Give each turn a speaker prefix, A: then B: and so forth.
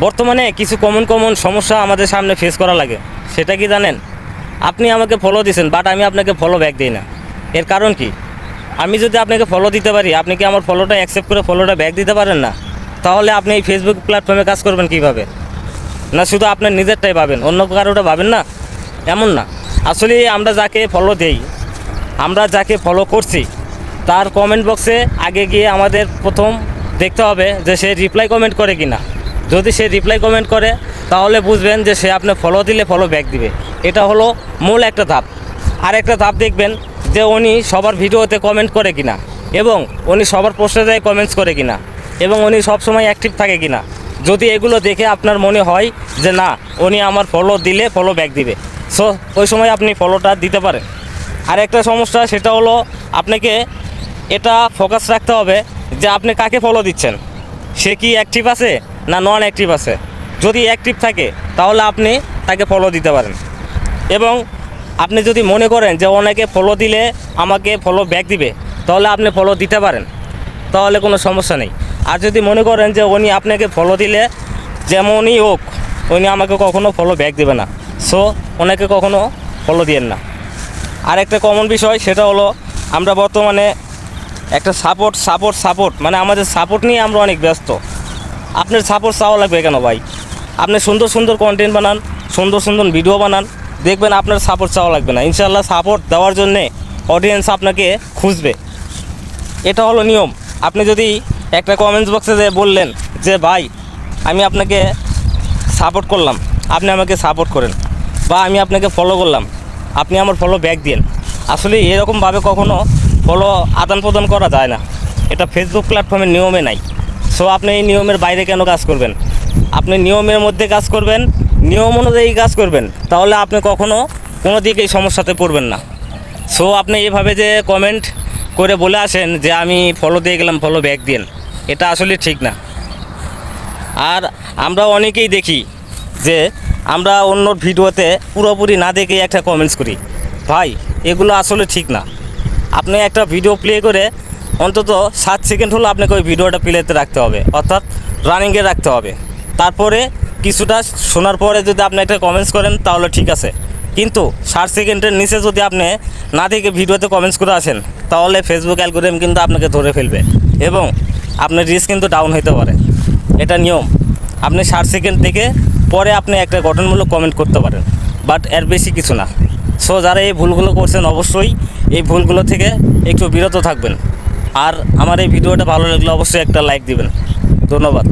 A: বর্তমানে কিছু কমন সমস্যা আমাদের সামনে ফেস করা লাগে। সেটা কি জানেন? আপনি আমাকে ফলো দিয়েছেন, বাট আমি আপনাকে ফলো ব্যাক দিই না। এর কারণ কি? আমি যদি আপনাকে ফলো দিতে পারি, আপনি কি আমার ফলোটা অ্যাকসেপ্ট করে ফলোটা ব্যাক দিতে পারেন না? তাহলে আপনি এই ফেসবুক প্ল্যাটফর্মে কাজ করবেন কীভাবে? না শুধু আপনার নিজেরটাই ভাবেন, অন্য কারোটা ভাবেন না? এমন না। আসলে আমরা যাকে ফলো দেই, আমরা যাকে ফলো করছি, তার কমেন্ট বক্সে আগে গিয়ে আমাদের প্রথম দেখতে হবে যে সে রিপ্লাই কমেন্ট করে কি না। যদি সে রিপ্লাই কমেন্ট করে তাহলে বুঝবেন যে সে আপনি ফলো দিলে ফলো ব্যাক দিবে। এটা হলো মূল একটা ধাপ। আর একটা ধাপ দেখবেন যে উনি সবার ভিডিওতে কমেন্ট করে কিনা, এবং উনি সবার পোস্টে কমেন্টস করে কিনা, এবং উনি সবসময় অ্যাক্টিভ থাকে কিনা। যদি এগুলো দেখে আপনার মনে হয় যে না, উনি আমার ফলো দিলে ফলো ব্যাক দিবে, সো ওই সময় আপনি ফলোটা দিতে পারেন। আর একটা সমস্যা, সেটা হলো আপনাকে এটা ফোকাস রাখতে হবে যে আপনি কাকে ফলো দিচ্ছেন, সে কি অ্যাক্টিভ আছে না নন অ্যাক্টিভ আছে। যদি অ্যাক্টিভ থাকে তাহলে আপনি তাকে ফলো দিতে পারেন, এবং আপনি যদি মনে করেন যে ওনাকে ফলো দিলে আমাকে ফলো ব্যাক দিবে, তাহলে আপনি ফলো দিতে পারেন, তাহলে কোনো সমস্যা নেই। আর যদি মনে করেন যে উনি আপনাকে ফলো দিলে যেমনই হোক উনি আমাকে কখনও ফলো ব্যাক দেবে না, সো ওনাকে কখনও ফলো দিয়েন না। আর একটা কমন বিষয়, সেটা হলো আমরা বর্তমানে একটা সাপোর্ট মানে আমাদের সাপোর্ট নিয়ে আমরা অনেক ব্যস্ত। আপনার সাপোর্ট চাওয়া লাগবে কেন ভাই? আপনি সুন্দর কন্টেন্ট বানান, সুন্দর ভিডিও বানান, দেখবেন আপনার সাপোর্ট চাওয়া লাগবে না। ইনশাআল্লাহ সাপোর্ট দেওয়ার জন্যে অডিয়েন্স আপনাকে খুঁজবে। এটা হলো নিয়ম। আপনি যদি একটা কমেন্টস বক্সে যে বললেন যে ভাই আমি আপনাকে সাপোর্ট করলাম, আপনি আমাকে সাপোর্ট করেন, বা আমি আপনাকে ফলো করলাম, আপনি আমার ফলো ব্যাক দিন। আসলে এরকমভাবে কখনো ফলো আদান প্রদান করা যায় না, এটা ফেসবুক প্ল্যাটফর্মের নিয়মে নাই। সো আপনি এই নিয়মের বাইরে কেন কাজ করবেন? আপনি নিয়মের মধ্যে কাজ করবেন, নিয়ম অনুযায়ী কাজ করবেন, তাহলে আপনি কখনো কোনো দিকে এই সমস্যাতে পড়বেন না। সো আপনি এইভাবে যে কমেন্ট করে বলে আসেন যে আমি ফলো দিয়ে গেলাম ফলো ব্যাক দিন, এটা আসলে ঠিক না। আর আমরা অনেকেই দেখি যে আমরা অন্য ভিডিওতে পুরোপুরি না দেখেই একটা কমেন্টস করি। ভাই এগুলো আসলে ঠিক না। আপনি একটা ভিডিও প্লে করে অন্তত 7 সেকেন্ড হলো আপনাকে ওই ভিডিওটা প্লেতে রাখতে হবে, অর্থাৎ রানিংয়ে রাখতে হবে। তারপরে কিছুটা শোনার পরে যদি আপনি একটা কমেন্টস করেন তাহলে ঠিক আছে, কিন্তু 60 সেকেন্ডের নিচে যদি আপনি না দেখে ভিডিওতে কমেন্টস করে আসেন, তাহলে ফেসবুক অ্যালগরিদম কিন্তু আপনাকে ধরে ফেলবে, এবং আপনার রিস্ক কিন্তু ডাউন হতে পারে। এটা নিয়ম। আপনি 60 সেকেন্ড থেকে পরে আপনি একটা গঠনমূলক কমেন্ট করতে পারেন, বাট এর বেশি কিছু না। সো যারা এই ভুলগুলো করছেন অবশ্যই এই ভুলগুলো থেকে একটু বিরত থাকবেন। আর আমার এই ভিডিওটা ভালো লাগলে অবশ্যই একটা লাইক দিবেন। ধন্যবাদ।